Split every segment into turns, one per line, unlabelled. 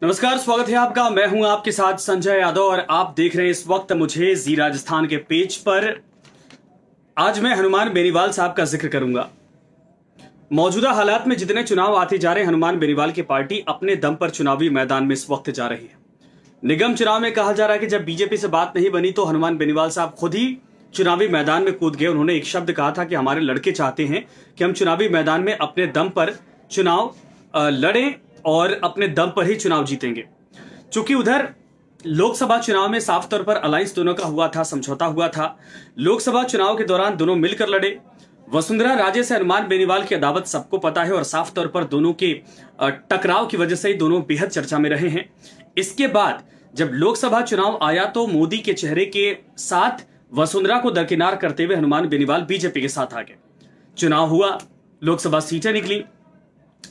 नमस्कार, स्वागत है आपका। मैं हूं आपके साथ संजय यादव और आप देख रहे हैं इस वक्त मुझे जी राजस्थान के पेज पर। आज मैं हनुमान बेनीवाल साहब का जिक्र करूंगा। मौजूदा हालात में जितने चुनाव आते जा रहे हैं, हनुमान बेनीवाल की पार्टी अपने दम पर चुनावी मैदान में इस वक्त जा रही है। निगम चुनाव में कहा जा रहा है कि जब बीजेपी से बात नहीं बनी तो हनुमान बेनीवाल साहब खुद ही चुनावी मैदान में कूद गए। उन्होंने एक शब्द कहा था कि हमारे लड़के चाहते हैं कि हम चुनावी मैदान में अपने दम पर चुनाव लड़ें और अपने दम पर ही चुनाव जीतेंगे। चूंकि उधर लोकसभा चुनाव में साफ तौर पर अलायंस दोनों का हुआ था, समझौता हुआ था। लोकसभा चुनाव के दौरान दोनों मिलकर लड़े। वसुंधरा राजे से हनुमान बेनीवाल की अदावत सबको पता है और साफ तौर पर दोनों के टकराव की वजह से ही दोनों बेहद चर्चा में रहे हैं। इसके बाद जब लोकसभा चुनाव आया तो मोदी के चेहरे के साथ वसुंधरा को दरकिनार करते हुए हनुमान बेनीवाल बीजेपी के साथ आ गए। चुनाव हुआ, लोकसभा सीटें निकली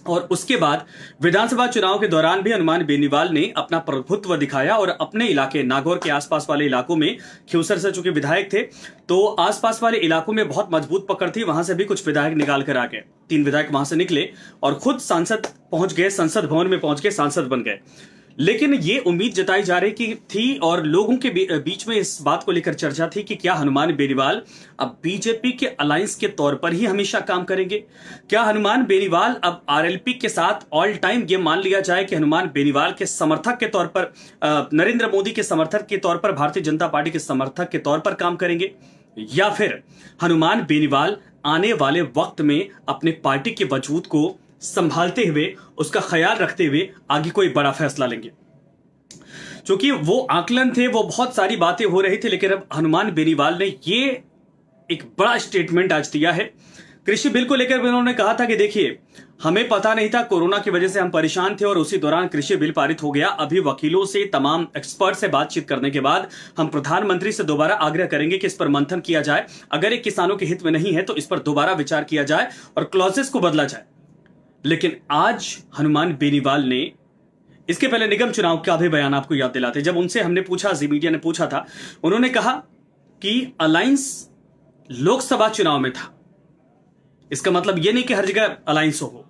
और उसके बाद विधानसभा चुनाव के दौरान भी हनुमान बेनीवाल ने अपना प्रभुत्व दिखाया और अपने इलाके नागौर के आसपास वाले इलाकों में, खिवसर से चूंकि विधायक थे तो आसपास वाले इलाकों में बहुत मजबूत पकड़ थी। वहां से भी कुछ विधायक निकाल कर आ गए। 3 विधायक वहां से निकले और खुद सांसद पहुंच गए, संसद भवन में पहुंच गए, सांसद बन गए। लेकिन ये उम्मीद जताई जा रही थी और लोगों के बीच में इस बात को लेकर चर्चा थी कि क्या हनुमान बेनीवाल अब बीजेपी के अलायंस के तौर पर ही हमेशा काम करेंगे। क्या हनुमान बेनीवाल अब आरएलपी के साथ ऑल टाइम ये मान लिया जाए कि हनुमान बेनीवाल के समर्थक के तौर पर, नरेंद्र मोदी के समर्थक के तौर पर, भारतीय जनता पार्टी के समर्थक के तौर पर काम करेंगे, या फिर हनुमान बेनीवाल आने वाले वक्त में अपने पार्टी के वजूद को संभालते हुए, उसका ख्याल रखते हुए आगे कोई बड़ा फैसला लेंगे। क्योंकि वो आकलन थे, वो बहुत सारी बातें हो रही थी, लेकिन अब हनुमान बेनीवाल ने ये एक बड़ा स्टेटमेंट आज दिया है। कृषि बिल को लेकर उन्होंने कहा था कि देखिए, हमें पता नहीं था, कोरोना की वजह से हम परेशान थे और उसी दौरान कृषि बिल पारित हो गया। अभी वकीलों से, तमाम एक्सपर्ट से बातचीत करने के बाद हम प्रधानमंत्री से दोबारा आग्रह करेंगे कि इस पर मंथन किया जाए। अगर ये किसानों के हित में नहीं है तो इस पर दोबारा विचार किया जाए और क्लॉजेस को बदला जाए। लेकिन आज हनुमान बेनीवाल ने, इसके पहले निगम चुनाव का भी बयान आपको याद दिलाते, जब उनसे हमने पूछा, जी मीडिया ने पूछा था, उन्होंने कहा कि अलायंस लोकसभा चुनाव में था। इसका मतलब यह नहीं कि हर जगह अलायंस हो।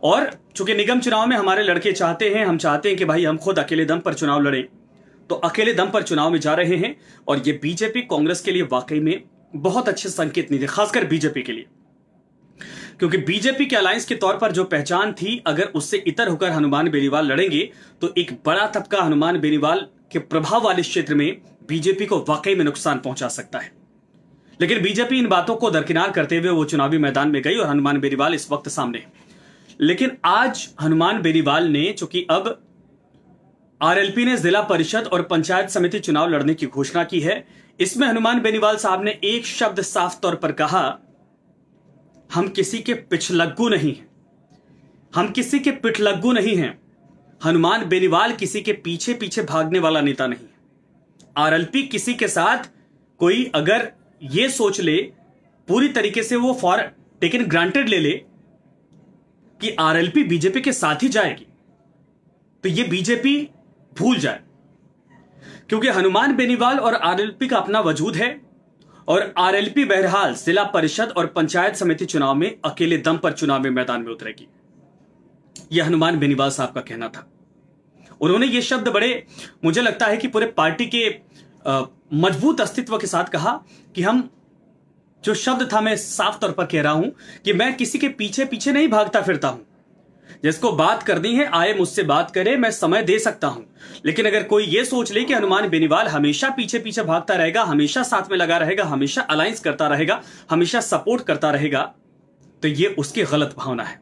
और चूंकि निगम चुनाव में हमारे लड़के चाहते हैं, हम चाहते हैं कि भाई हम खुद अकेले दम पर चुनाव लड़ें, तो अकेले दम पर चुनाव में जा रहे हैं। और यह बीजेपी कांग्रेस के लिए वाकई में बहुत अच्छे संकेत नहीं थे, खासकर बीजेपी के लिए, क्योंकि बीजेपी के अलायंस के तौर पर जो पहचान थी, अगर उससे इतर होकर हनुमान बेनीवाल लड़ेंगे तो एक बड़ा तबका हनुमान बेनीवाल के प्रभाव वाले क्षेत्र में बीजेपी को वाकई में नुकसान पहुंचा सकता है। लेकिन बीजेपी इन बातों को दरकिनार करते हुए वो चुनावी मैदान में गई और हनुमान बेनीवाल इस वक्त सामने है। लेकिन आज हनुमान बेनीवाल ने, चूंकि अब आरएलपी ने जिला परिषद और पंचायत समिति चुनाव लड़ने की घोषणा की है, इसमें हनुमान बेनीवाल साहब ने एक शब्द साफ तौर पर कहा, हम किसी के पिछलग्गू नहीं हैं, हम किसी के पिछलग्गू नहीं हैं। हनुमान बेनीवाल किसी के पीछे पीछे भागने वाला नेता नहीं है। आरएलपी किसी के साथ कोई अगर ये सोच ले, पूरी तरीके से वो फॉर टेकन ग्रांटेड ले ले कि आरएलपी बीजेपी के साथ ही जाएगी, तो ये बीजेपी भूल जाए। क्योंकि हनुमान बेनीवाल और आरएलपी का अपना वजूद है और आरएलपी बहरहाल जिला परिषद और पंचायत समिति चुनाव में अकेले दम पर चुनाव में मैदान में उतरेगी। यह हनुमान बेनीवाल साहब का कहना था। उन्होंने ये शब्द बड़े, मुझे लगता है कि पूरे पार्टी के मजबूत अस्तित्व के साथ कहा कि हम, जो शब्द था मैं साफ तौर पर कह रहा हूं कि मैं किसी के पीछे पीछे नहीं भागता फिरता हूं। जिसको बात करनी है आए मुझसे बात करे, मैं समय दे सकता हूं। लेकिन अगर कोई ये सोच ले कि हनुमान बेनीवाल हमेशा पीछे पीछे भागता रहेगा, हमेशा साथ में लगा रहेगा, हमेशा अलायंस करता रहेगा, हमेशा सपोर्ट करता रहेगा, तो ये उसकी गलत भावना है,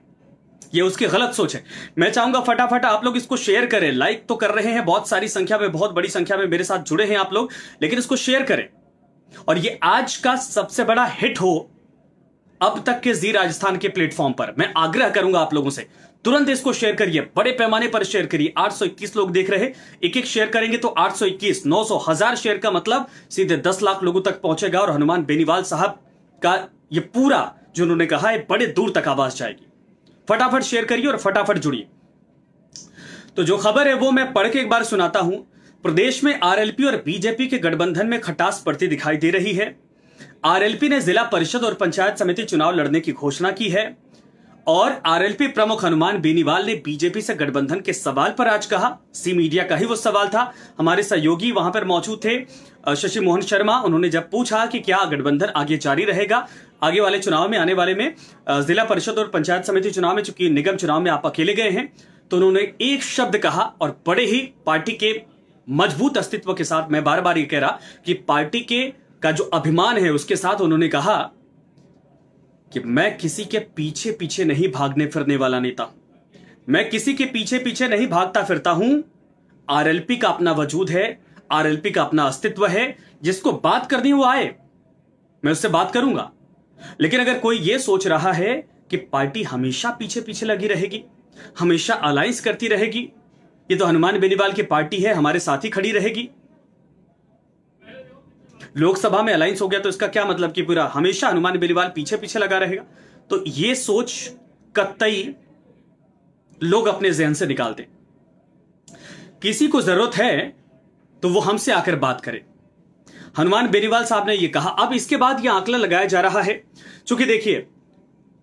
ये उसकी गलत सोच है। मैं चाहूंगा फटाफट आप लोग इसको शेयर करें। लाइक तो कर रहे हैं बहुत सारी संख्या में, बहुत बड़ी संख्या में मेरे साथ जुड़े हैं आप लोग, लेकिन इसको शेयर करें और ये आज का सबसे बड़ा हिट हो अब तक के जी राजस्थान के प्लेटफॉर्म पर। मैं आग्रह करूंगा आप लोगों से, तुरंत इसको शेयर करिए, बड़े पैमाने पर शेयर करिए। 821 लोग देख रहे, एक शेयर करेंगे तो 821, 900, 1000 शेयर का मतलब सीधे 10 लाख लोगों तक पहुंचेगा और हनुमान बेनीवाल साहब का ये पूरा जो उन्होंने कहा है बड़े दूर तक आवाज जाएगी। फटाफट शेयर करिए और फटाफट जुड़िए। तो जो खबर है वो मैं पढ़ के एक बार सुनाता हूं। प्रदेश में आरएलपी और बीजेपी के गठबंधन में खटास पड़ती दिखाई दे रही है। आरएलपी ने जिला परिषद और पंचायत समिति चुनाव लड़ने की घोषणा की है और आरएलपी प्रमुख हनुमान बेनीवाल ने बीजेपी से गठबंधन के सवाल पर आज कहा, सी मीडिया का ही वो सवाल था, हमारे सहयोगी वहां पर मौजूद थे शशि मोहन शर्मा। उन्होंने जब पूछा कि क्या गठबंधन आगे जारी रहेगा आगे वाले चुनाव में, आने वाले में जिला परिषद और पंचायत समिति चुनाव में, चूंकि निगम चुनाव में आप अकेले गए हैं, तो उन्होंने एक शब्द कहा और बड़े ही पार्टी के मजबूत अस्तित्व के साथ, मैं बार बार ये कह रहा कि पार्टी के का जो अभिमान है उसके साथ उन्होंने कहा कि मैं किसी के पीछे पीछे नहीं भागने फिरने वाला नेता, मैं किसी के पीछे पीछे नहीं भागता फिरता हूं। आरएलपी का अपना वजूद है, आरएलपी का अपना अस्तित्व है, जिसको बात करनी वो आए, मैं उससे बात करूंगा। लेकिन अगर कोई ये सोच रहा है कि पार्टी हमेशा पीछे पीछे लगी रहेगी, हमेशा अलायंस करती रहेगी, ये तो हनुमान बेनीवाल की पार्टी है, हमारे साथ ही खड़ी रहेगी, लोकसभा में अलायंस हो गया तो इसका क्या मतलब कि पूरा हमेशा हनुमान बेनीवाल पीछे पीछे लगा रहेगा। तो ये सोच कतई लोग अपने जहन से निकाल दें। किसी को जरूरत है तो वो हमसे आकर बात करे, हनुमान बेनीवाल साहब ने ये कहा। अब इसके बाद ये आंकड़ा लगाया जा रहा है, क्योंकि देखिए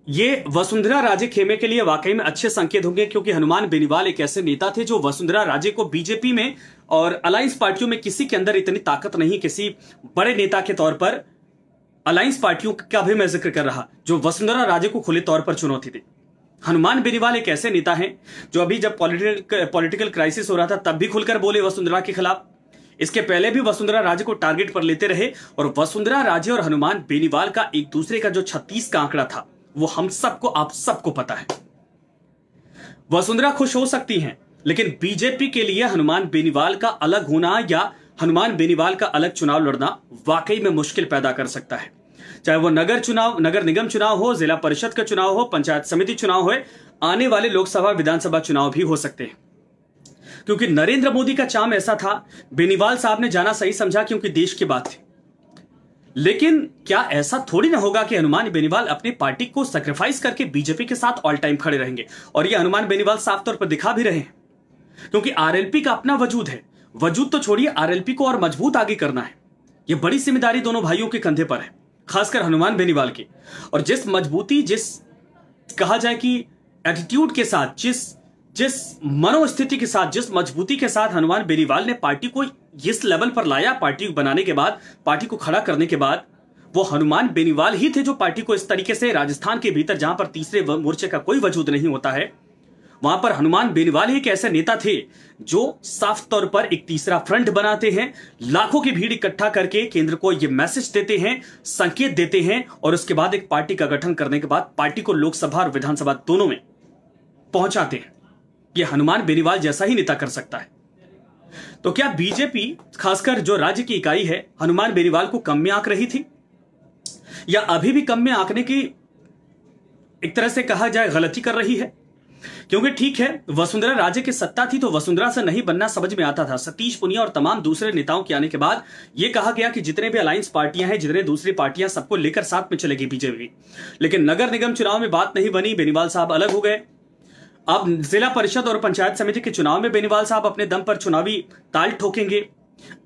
ये वसुंधरा राजे खेमे के लिए वाकई में अच्छे संकेत होंगे, क्योंकि हनुमान बेनीवाल एक ऐसे नेता थे जो वसुंधरा राजे को बीजेपी में और अलायंस पार्टियों में किसी के अंदर इतनी ताकत नहीं, किसी बड़े नेता के तौर पर अलायंस पार्टियों का भी मैं जिक्र कर रहा, जो वसुंधरा राजे को खुले तौर पर चुनौती दी। हनुमान बेनीवाल एक ऐसे नेता हैं जो अभी जब पॉलिटिकल क्राइसिस हो रहा था तब भी खुलकर बोले वसुंधरा के खिलाफ, इसके पहले भी वसुंधरा राजे को टारगेट पर लेते रहे। और वसुंधरा राजे और हनुमान बेनीवाल का एक दूसरे का जो 36 का आंकड़ा था वो हम सबको, आप सबको पता है। वसुंधरा खुश हो सकती हैं, लेकिन बीजेपी के लिए हनुमान बेनीवाल का अलग होना या हनुमान बेनीवाल का अलग चुनाव लड़ना वाकई में मुश्किल पैदा कर सकता है। चाहे वो नगर निगम चुनाव हो, जिला परिषद का चुनाव हो, पंचायत समिति चुनाव हो, आने वाले लोकसभा विधानसभा चुनाव भी हो सकते हैं। क्योंकि नरेंद्र मोदी का चाम ऐसा था, बेनीवाल साहब ने जाना सही समझा क्योंकि देश की बात थी। लेकिन क्या ऐसा थोड़ी ना होगा कि हनुमान बेनीवाल अपनी पार्टी को सैक्रिफाइस करके बीजेपी के साथ ऑल टाइम खड़े रहेंगे, और ये हनुमान बेनीवाल साफ तौर पर दिखा भी रहे हैं। क्योंकि आरएलपी का अपना वजूद है, वजूद तो छोड़िए, आरएलपी को और मजबूत आगे करना है। यह बड़ी जिम्मेदारी दोनों भाइयों के कंधे पर है, खासकर हनुमान बेनीवाल की। और जिस मजबूती, जिस कहा जाए कि एटीट्यूड के साथ, जिस मनोस्थिति के साथ, जिस मजबूती के साथ हनुमान बेनीवाल ने पार्टी को इस लेवल पर लाया, पार्टी बनाने के बाद, पार्टी को खड़ा करने के बाद, वो हनुमान बेनीवाल ही थे जो पार्टी को इस तरीके से राजस्थान के भीतर, जहां पर तीसरे मोर्चे का कोई वजूद नहीं होता है, वहां पर हनुमान बेनीवाल ही एक ऐसे नेता थे जो साफ तौर पर एक तीसरा फ्रंट बनाते हैं, लाखों की भीड़ इकट्ठा करके केंद्र को यह मैसेज देते हैं, संकेत देते हैं, और उसके बाद एक पार्टी का गठन करने के बाद पार्टी को लोकसभा और विधानसभा दोनों में पहुंचाते हैं। यह हनुमान बेनीवाल जैसा ही नेता कर सकता है। तो क्या बीजेपी, खासकर जो राज्य की इकाई है, हनुमान बेनीवाल को कम में आंक रही थी, या अभी भी कम में आंकने की एक तरह से कहा जाए गलती कर रही है? क्योंकि ठीक है, वसुंधरा राजे की सत्ता थी तो वसुंधरा से नहीं बनना समझ में आता था। सतीश पुनिया और तमाम दूसरे नेताओं के आने के बाद यह कहा गया कि जितने भी अलायंस पार्टियां हैं, जितने दूसरी पार्टियां, सबको लेकर साथ में चलेगी बीजेपी। लेकिन नगर निगम चुनाव में बात नहीं बनी, बेनीवाल साहब अलग हो गए। अब जिला परिषद और पंचायत समिति के चुनाव में बेनीवाल साहब अपने दम पर चुनावी ताल ठोकेंगे।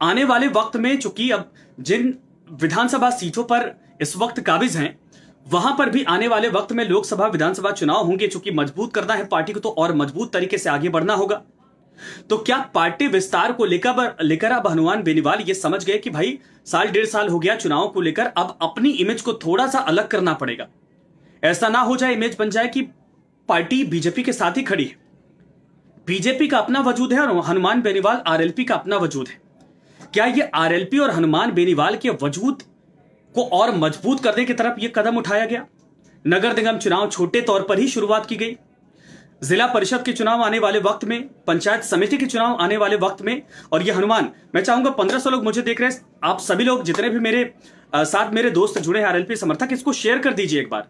आने वाले वक्त में, चूंकि अब जिन विधानसभा सीटों पर इस वक्त काबिज हैं, वहां पर भी आने वाले वक्त में लोकसभा विधानसभा चुनाव होंगे। चूंकि मजबूत करना है पार्टी को तो और मजबूत तरीके से आगे बढ़ना होगा। तो क्या पार्टी विस्तार को लेकर अब हनुमान बेनीवाल ये समझ गए कि भाई 1.5 साल हो गया चुनाव को लेकर, अब अपनी इमेज को थोड़ा सा अलग करना पड़ेगा। ऐसा ना हो जाए, इमेज बन जाए कि पार्टी बीजेपी के साथ ही खड़ी है। बीजेपी का अपना वजूद है और हनुमान बेनीवाल आरएलपी का अपना वजूद है। क्या ये आरएलपी और हनुमान बेनीवाल के वजूद को और मजबूत करने की तरफ यह कदम उठाया गया? नगर निगम चुनाव छोटे तौर पर ही शुरुआत की गई, जिला परिषद के चुनाव आने वाले वक्त में, पंचायत समिति के चुनाव आने वाले वक्त में, और ये हनुमान, मैं चाहूंगा 1500 लोग मुझे देख रहे हैं, आप सभी लोग जितने भी मेरे साथ मेरे दोस्त जुड़े हैं आरएलपी समर्थक, इसको शेयर कर दीजिए एक बार।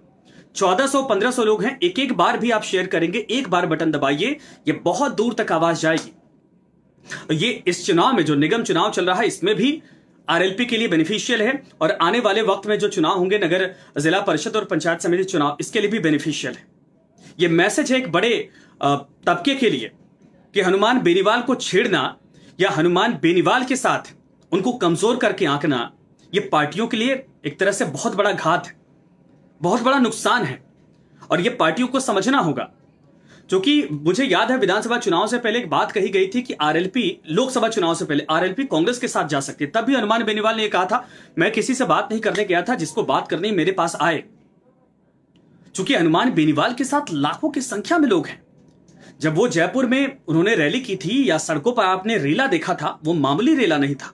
1400-1500 लोग हैं, एक बार भी आप शेयर करेंगे, एक बार बटन दबाइए, ये बहुत दूर तक आवाज जाएगी। ये इस चुनाव में, जो निगम चुनाव चल रहा है, इसमें भी आरएलपी के लिए बेनिफिशियल है, और आने वाले वक्त में जो चुनाव होंगे, नगर जिला परिषद और पंचायत समिति चुनाव, इसके लिए भी बेनिफिशियल है। यह मैसेज है एक बड़े तबके के लिए कि हनुमान बेनीवाल को छेड़ना या हनुमान बेनीवाल के साथ उनको कमजोर करके आंकना, यह पार्टियों के लिए एक तरह से बहुत बड़ा घात है, बहुत बड़ा नुकसान है। और ये पार्टियों को समझना होगा। क्योंकि मुझे याद है विधानसभा चुनाव से पहले एक बात कही गई थी कि आरएलपी, लोकसभा चुनाव से पहले आरएलपी कांग्रेस के साथ जा सकती है। तब भी हनुमान बेनीवाल ने कहा था मैं किसी से बात नहीं करने गया था, जिसको बात करनी मेरे पास आए। चूंकि हनुमान बेनीवाल के साथ लाखों की संख्या में लोग हैं। जब वो जयपुर में उन्होंने रैली की थी या सड़कों पर आपने रेला देखा था, वो मामूली रेला नहीं था।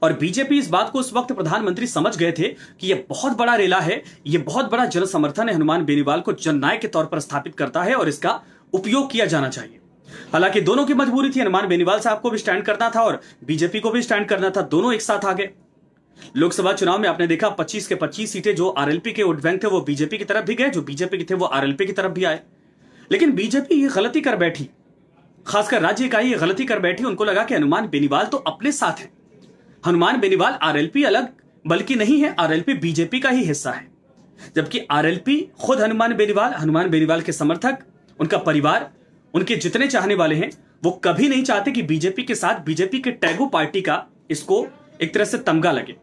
और बीजेपी इस बात को उस वक्त प्रधानमंत्री समझ गए थे कि यह बहुत बड़ा रेला है, यह बहुत बड़ा जन समर्थन है, हनुमान बेनीवाल को जननायक के तौर पर स्थापित करता है और इसका उपयोग किया जाना चाहिए। हालांकि दोनों की मजबूरी थी, हनुमान बेनीवाल साहब को भी स्टैंड करना था और बीजेपी को भी स्टैंड करना था, दोनों एक साथ आ गए। लोकसभा चुनाव में आपने देखा 25 के 25 सीटें जो आरएलपी के वोट बैंक थे वो बीजेपी की तरफ भी गए, जो बीजेपी के थे वो आरएलपी की तरफ भी आए। लेकिन बीजेपी ये गलती कर बैठी, खासकर राज्य इकाई ये गलती कर बैठी। उनको लगा कि हनुमान बेनीवाल तो अपने साथ है, हनुमान बेनीवाल आरएलपी अलग बल्कि नहीं है, आरएलपी बीजेपी का ही हिस्सा है। जबकि आरएलपी खुद हनुमान बेनीवाल के समर्थक, उनका परिवार, उनके जितने चाहने वाले हैं, वो कभी नहीं चाहते कि बीजेपी के साथ, बीजेपी के टैगो पार्टी का इसको एक तरह से तमगा लगे।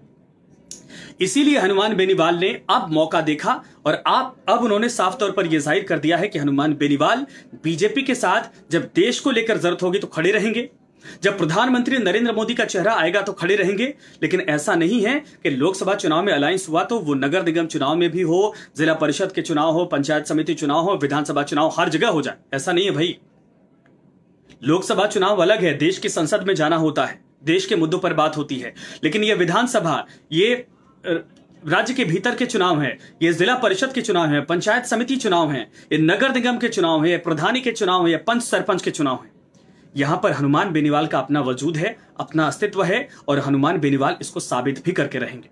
इसीलिए हनुमान बेनीवाल ने अब मौका देखा और अब उन्होंने साफ तौर पर यह जाहिर कर दिया है कि हनुमान बेनीवाल बीजेपी के साथ जब देश को लेकर जरूरत होगी तो खड़े रहेंगे, जब प्रधानमंत्री नरेंद्र मोदी का चेहरा आएगा तो खड़े रहेंगे। लेकिन ऐसा नहीं है कि लोकसभा चुनाव में अलायंस हुआ तो वो नगर निगम चुनाव में भी हो, जिला परिषद के चुनाव हो, पंचायत समिति चुनाव हो, विधानसभा चुनाव हर जगह हो जाए, ऐसा नहीं है भाई। लोकसभा चुनाव अलग है, देश की संसद में जाना होता है, देश के मुद्दों पर बात होती है। लेकिन ये विधानसभा, ये राज्य के भीतर के चुनाव है, ये जिला परिषद के चुनाव है, पंचायत समिति चुनाव है, ये नगर निगम के चुनाव है, प्रधानी के चुनाव है, पंच सरपंच के चुनाव है। यहां पर हनुमान बेनीवाल का अपना वजूद है, अपना अस्तित्व है और हनुमान बेनीवाल इसको साबित भी करके रहेंगे।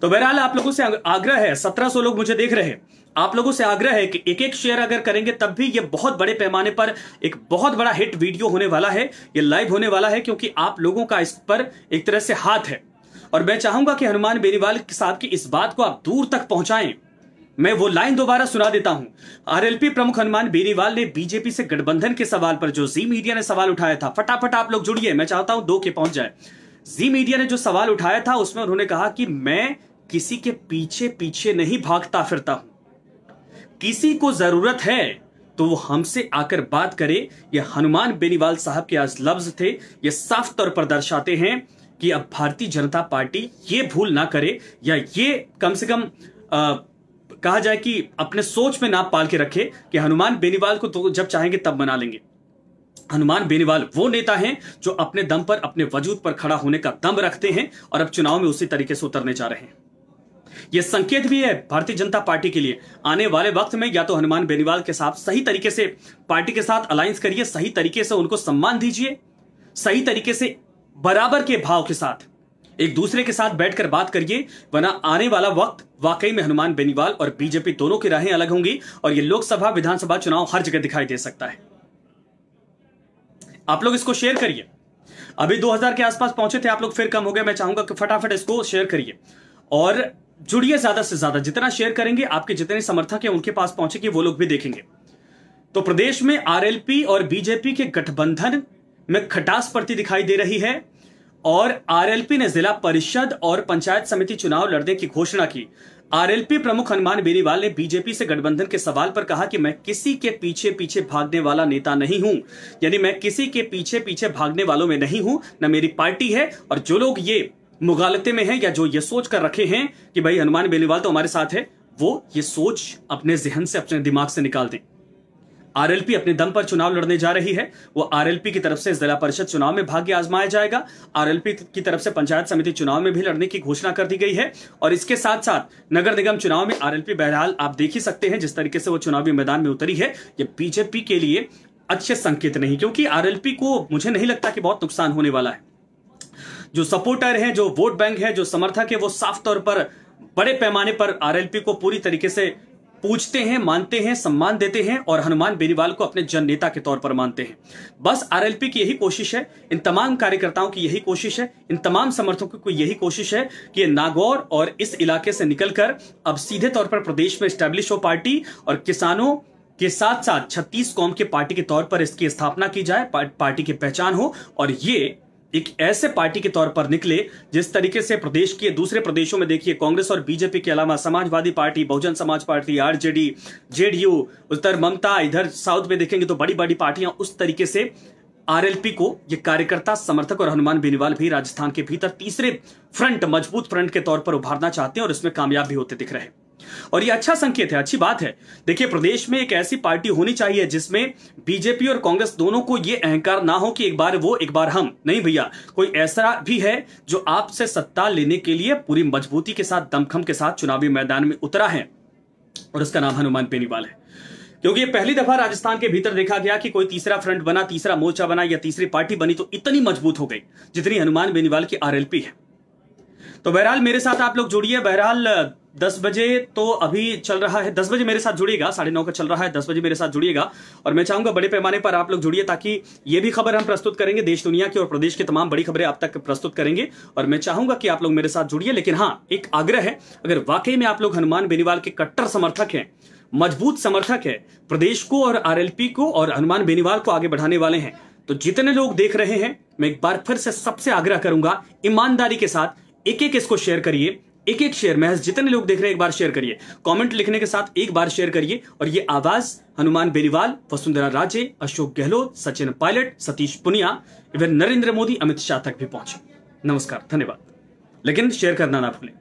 तो बहरहाल आप लोगों से आग्रह है, 1700 लोग मुझे देख रहे हैं, आप लोगों से आग्रह है कि एक एक शेयर अगर करेंगे तब भी ये बहुत बड़े पैमाने पर एक बहुत बड़ा हिट वीडियो होने वाला है, ये लाइव होने वाला है, क्योंकि आप लोगों का इस पर एक तरह से हाथ है। और मैं चाहूंगा कि हनुमान बेनीवाल साहब की इस बात को आप दूर तक पहुंचाएं। मैं वो लाइन दोबारा सुना देता हूं। आरएलपी प्रमुख हनुमान बेनीवाल ने बीजेपी से गठबंधन के सवाल पर जो जी मीडिया ने सवाल उठाया था, फटाफट आप लोग जुड़िए, मैं चाहता हूं 2 के पहुंच जाए। जी मीडिया ने जो सवाल उठाया था उसमें उन्होंने कहा कि मैं किसी के पीछे पीछे नहीं भागता फिरता हूं, किसी को जरूरत है तो वो हमसे आकर बात करे। ये हनुमान बेनीवाल साहब के आज लफ्ज थे, ये साफ तौर पर दर्शाते हैं कि अब भारतीय जनता पार्टी ये भूल ना करे, या ये कम से कम कहा जाए कि अपने सोच में नाप पाल के रखे कि हनुमान बेनीवाल को तो जब चाहेंगे तब मना लेंगे। हनुमान बेनीवाल वो नेता हैं जो अपने दम पर, अपने वजूद पर खड़ा होने का दम रखते हैं और अब चुनाव में उसी तरीके से उतरने जा रहे हैं। यह संकेत भी है भारतीय जनता पार्टी के लिए, आने वाले वक्त में या तो हनुमान बेनीवाल के साथ सही तरीके से पार्टी के साथ अलायंस करिए, सही तरीके से उनको सम्मान दीजिए, सही तरीके से बराबर के भाव के साथ एक दूसरे के साथ बैठकर बात करिए, वरना आने वाला वक्त वाकई में हनुमान बेनीवाल और बीजेपी दोनों की राहें अलग होंगी और ये लोकसभा विधानसभा चुनाव हर जगह दिखाई दे सकता है। आप लोग इसको शेयर करिए। अभी 2000 के आसपास पहुंचे थे आप लोग, फिर कम हो गए। मैं चाहूंगा कि फटाफट इसको शेयर करिए और जुड़िए ज्यादा से ज्यादा। जितना शेयर करेंगे आपके जितने समर्थक हैं उनके पास पहुंचेगी, वो लोग भी देखेंगे। तो प्रदेश में आरएलपी और बीजेपी के गठबंधन में खटास पड़ती दिखाई दे रही है और आरएलपी ने जिला परिषद और पंचायत समिति चुनाव लड़ने की घोषणा की। आरएलपी प्रमुख हनुमान बेनीवाल ने बीजेपी से गठबंधन के सवाल पर कहा कि मैं किसी के पीछे पीछे भागने वाला नेता नहीं हूं, यानी मैं किसी के पीछे पीछे भागने वालों में नहीं हूं, न मेरी पार्टी है। और जो लोग ये मुगालते में हैं या जो ये सोच कर रखे हैं कि भाई हनुमान बेनीवाल तो हमारे साथ है, वो ये सोच अपने जहन से, अपने दिमाग से निकाल दें। आरएलपी अपने दम पर चुनाव लड़ने जा रही है। वो आरएलपी की तरफ से जिला परिषद चुनाव में भाग्य आजमाया जाएगा, आरएलपी की तरफ से पंचायत समिति चुनाव में भी लड़ने की घोषणा कर दी गई है और इसके साथ साथ नगर निगम चुनाव में आरएलपी, बहरहाल आप देख ही सकते हैं जिस तरीके से वो चुनावी मैदान में उतरी है। ये बीजेपी के लिए अच्छे संकेत नहीं, क्योंकि आरएलपी को मुझे नहीं लगता कि बहुत नुकसान होने वाला है। जो सपोर्टर है, जो वोट बैंक है, जो समर्थक है, वो साफ तौर पर बड़े पैमाने पर आरएलपी को पूरी तरीके से पूछते हैं, मानते हैं, सम्मान देते हैं और हनुमान बेनीवाल को अपने जन नेता के तौर पर मानते हैं। बस आरएलपी की यही कोशिश है, इन तमाम कार्यकर्ताओं की यही कोशिश है, इन तमाम समर्थकों की यही कोशिश है कि नागौर और इस इलाके से निकलकर अब सीधे तौर पर प्रदेश में स्टैब्लिश हो पार्टी और किसानों के साथ साथ 36 कौम के पार्टी के तौर पर इसकी स्थापना की जाए, पार्टी की पहचान हो और ये एक ऐसे पार्टी के तौर पर निकले जिस तरीके से प्रदेश के दूसरे प्रदेशों में देखिए कांग्रेस और बीजेपी के अलावा Samajwadi party, Bahujan Samaj party, RJD, JDU, उधर ममता, इधर साउथ में देखेंगे तो बड़ी बड़ी पार्टियां उस तरीके से आरएलपी को ये कार्यकर्ता, समर्थक और हनुमान बेनीवाल भी राजस्थान के भीतर तीसरे फ्रंट, मजबूत फ्रंट के तौर पर उभारना चाहते हैं और इसमें कामयाब भी होते दिख रहे हैं। और ये अच्छा संकेत है, अच्छी बात है। देखिए प्रदेश में एक ऐसी पार्टी होनी चाहिए जिसमें बीजेपी और कांग्रेस दोनों को ये अहंकार ना हो कि एक बार वो एक बार हम। नहीं भैया, कोई ऐसा भी है जो आपसे सत्ता लेने के लिए पूरी मजबूती के साथ, दमखम के साथ चुनावी मैदान में उतरा है और उसका नाम हनुमान बेनीवाल है। क्योंकि ये पहली दफा राजस्थान के भीतर देखा गया कि कोई तीसरा फ्रंट बना, तीसरा मोर्चा बना या तीसरी पार्टी बनी तो इतनी मजबूत हो गई जितनी हनुमान बेनीवाल की आरएलपी है। तो बहरहाल मेरे साथ आप लोग जुड़िए। बहरहाल 10 बजे तो अभी चल रहा है, 10 बजे मेरे साथ जुड़िएगा, 9:30 का चल रहा है, 10 बजे मेरे साथ जुड़िएगा। और मैं चाहूंगा बड़े पैमाने पर आप लोग जुड़िए ताकि ये भी खबर हम प्रस्तुत करेंगे, देश दुनिया की और प्रदेश की तमाम बड़ी खबरें आप तक प्रस्तुत करेंगे। और मैं चाहूंगा कि आप लोग मेरे साथ जुड़िए। लेकिन हाँ, एक आग्रह है, अगर वाकई में आप लोग हनुमान बेनीवाल के कट्टर समर्थक हैं, मजबूत समर्थक है, प्रदेश को और आरएलपी को और हनुमान बेनीवाल को आगे बढ़ाने वाले हैं, तो जितने लोग देख रहे हैं मैं एक बार फिर से सबसे आग्रह करूंगा, ईमानदारी के साथ एक एक इसको शेयर करिए। एक एक शेयर, महज जितने लोग देख रहे हैं एक बार शेयर करिए, कमेंट लिखने के साथ एक बार शेयर करिए। और ये आवाज हनुमान बेनीवाल, वसुंधरा राजे, अशोक गहलोत, सचिन पायलट, सतीश पुनिया, इवन नरेंद्र मोदी, अमित शाह तक भी पहुंचे। नमस्कार, धन्यवाद। लेकिन शेयर करना ना भूलें।